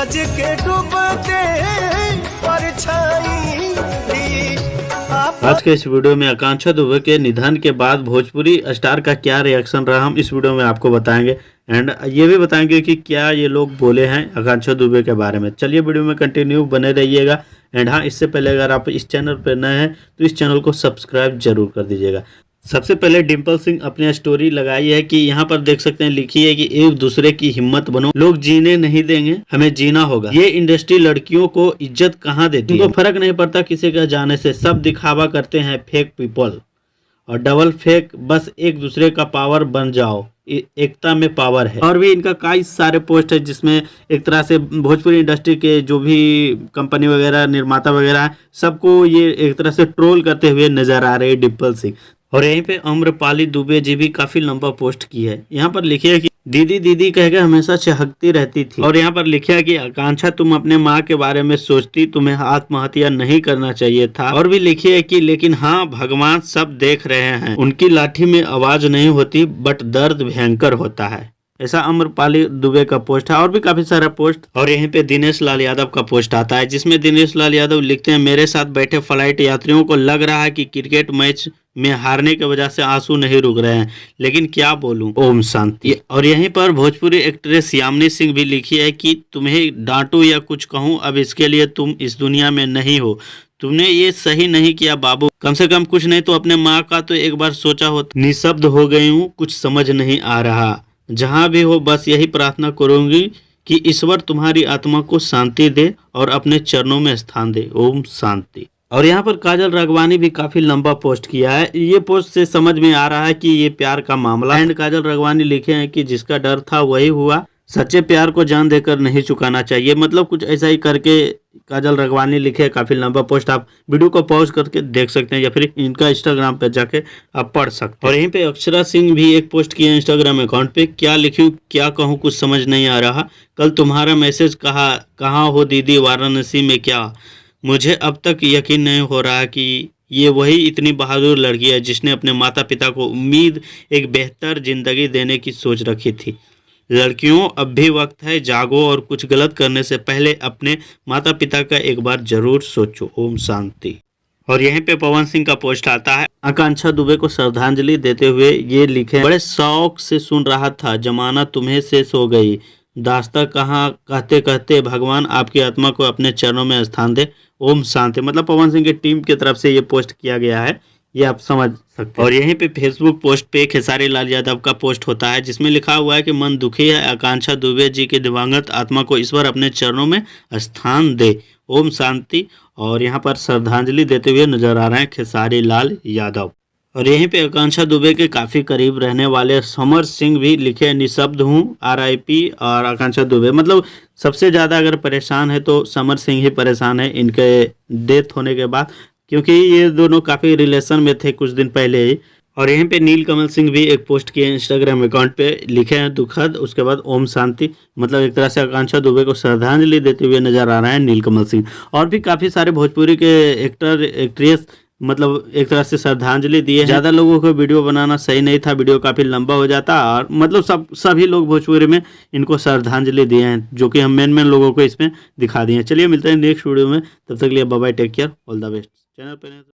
आज के इस वीडियो में आकांक्षा दुबे के निधन के बाद भोजपुरी स्टार का क्या रिएक्शन रहा, हम इस वीडियो में आपको बताएंगे एंड ये भी बताएंगे कि क्या ये लोग बोले हैं आकांक्षा दुबे के बारे में। चलिए वीडियो में कंटिन्यू बने रहिएगा। एंड हाँ, इससे पहले अगर आप इस चैनल पर नए हैं तो इस चैनल को सब्सक्राइब जरूर कर दीजिएगा। सबसे पहले डिम्पल सिंह अपनी स्टोरी लगाई है कि यहाँ पर देख सकते हैं, लिखी है कि एक दूसरे की हिम्मत बनो, लोग जीने नहीं देंगे, हमें जीना होगा। ये इंडस्ट्री लड़कियों को इज्जत कहाँ देती है, फर्क नहीं पड़ता किसी का जाने से, सब दिखावा करते हैं फेक पीपल और डबल फेक, बस एक दूसरे का पावर बन जाओ, एकता में पावर है। और भी इनका कई सारे पोस्ट है जिसमें एक तरह से भोजपुरी इंडस्ट्री के जो भी कंपनी वगैरह, निर्माता वगैरह, सबको ये एक तरह से ट्रोल करते हुए नजर आ रहे हैं डिम्पल सिंह। और यहीं पे अम्रपाली दुबे जी भी काफी लंबा पोस्ट की है। यहाँ पर लिखी है कि दीदी दीदी कहकर हमेशा चहकती रहती थी। और यहाँ पर लिखा है कि आकांक्षा तुम अपने माँ के बारे में सोचती, तुम्हें आत्महत्या नहीं करना चाहिए था। और भी लिखी है कि लेकिन हाँ, भगवान सब देख रहे हैं, उनकी लाठी में आवाज नहीं होती बट दर्द भयंकर होता है। ऐसा अम्रपाली दुबे का पोस्ट है और भी काफी सारा पोस्ट। और यहीं पे दिनेश लाल यादव का पोस्ट आता है जिसमें दिनेश लाल यादव लिखते हैं, मेरे साथ बैठे फ्लाइट यात्रियों को लग रहा है कि क्रिकेट मैच में हारने की वजह से आंसू नहीं रुक रहे हैं, लेकिन क्या बोलूं, ओम शांति। और यहीं पर भोजपुरी एक्ट्रेस यामिनी सिंह भी लिखी है कि तुम्हें डांटू या कुछ कहूं, अब इसके लिए तुम इस दुनिया में नहीं हो, तुमने ये सही नहीं किया बाबू, कम से कम कुछ नहीं तो अपने माँ का तो एक बार सोचा हो। निशब्द हो गई हूँ, कुछ समझ नहीं आ रहा, जहाँ भी हो बस यही प्रार्थना करूंगी कि ईश्वर तुम्हारी आत्मा को शांति दे और अपने चरणों में स्थान दे, ओम शांति। और यहाँ पर काजल राघवानी भी काफी लंबा पोस्ट किया है। ये पोस्ट से समझ में आ रहा है कि ये प्यार का मामला है। एंड काजल राघवानी लिखे हैं कि जिसका डर था वही हुआ, सच्चे प्यार को जान देकर नहीं चुकाना चाहिए, मतलब कुछ ऐसा ही करके काजल राघवानी लिखे। काफी लंबा पोस्ट, आप वीडियो को पॉज करके देख सकते हैं या फिर इनका इंस्टाग्राम पे जाके आप पढ़ सकते हैं। और यहीं पे अक्षरा सिंह भी एक पोस्ट किया इंस्टाग्राम अकाउंट पे, क्या लिखूं क्या कहूं कुछ समझ नहीं आ रहा, कल तुम्हारा मैसेज कहाँ हो दीदी, वाराणसी में क्या, मुझे अब तक यकीन नहीं हो रहा कि ये वही इतनी बहादुर लड़की है जिसने अपने माता पिता को उम्मीद एक बेहतर जिंदगी देने की सोच रखी थी। लड़कियों, अब भी वक्त है, जागो और कुछ गलत करने से पहले अपने माता पिता का एक बार जरूर सोचो, ओम शांति। और यहीं पे पवन सिंह का पोस्ट आता है आकांक्षा दुबे को श्रद्धांजलि देते हुए, ये लिखे, बड़े शौक से सुन रहा था, जमाना तुम्हें से सो गई, दास्ता कहाँ, कहते कहते भगवान आपकी आत्मा को अपने चरणों में स्थान दे, ओम शांति। मतलब पवन सिंह की टीम की तरफ से ये पोस्ट किया गया है, ये आप समझ सकते हैं। और यहीं पे फेसबुक पोस्ट पे खेसारी लाल यादव का पोस्ट होता है जिसमें लिखा हुआ है कि मन दुखी है, आकांक्षा दुबे जी की दिवंगत आत्मा को ईश्वर अपने चरणों में स्थान दे, ओम शांति। और यहाँ पर श्रद्धांजलि देते हुए नजर आ रहे हैं खेसारी लाल यादव। और यहीं पे आकांक्षा दुबे के काफी करीब रहने वाले समर सिंह भी लिखे, निशब्द हूँ, RIP। और आकांक्षा दुबे, मतलब सबसे ज्यादा अगर परेशान है तो समर सिंह ही परेशान है इनके डेथ होने के बाद, क्योंकि ये दोनों काफी रिलेशन में थे कुछ दिन पहले ही। और यहीं पे नील कमल सिंह भी एक पोस्ट किए इंस्टाग्राम अकाउंट पे, लिखे हैं दुखद, उसके बाद ओम शांति। मतलब एक तरह से आकांक्षा दुबे को श्रद्धांजलि देते हुए नजर आ रहे हैं नील कमल सिंह। और भी काफी सारे भोजपुरी के एक्टर एक्ट्रेस मतलब एक तरह से श्रद्धांजलि दिए। ज्यादा लोगों को वीडियो बनाना सही नहीं था, वीडियो काफी लंबा हो जाता, और मतलब सभी लोग भोजपुरी में इनको श्रद्धांजलि दिए हैं, जो कि हम मेन लोगों को इसमें दिखा दिए हैं। चलिए मिलते हैं नेक्स्ट वीडियो में, तब तक के लिए bye bye, take care, all the best. Channel पर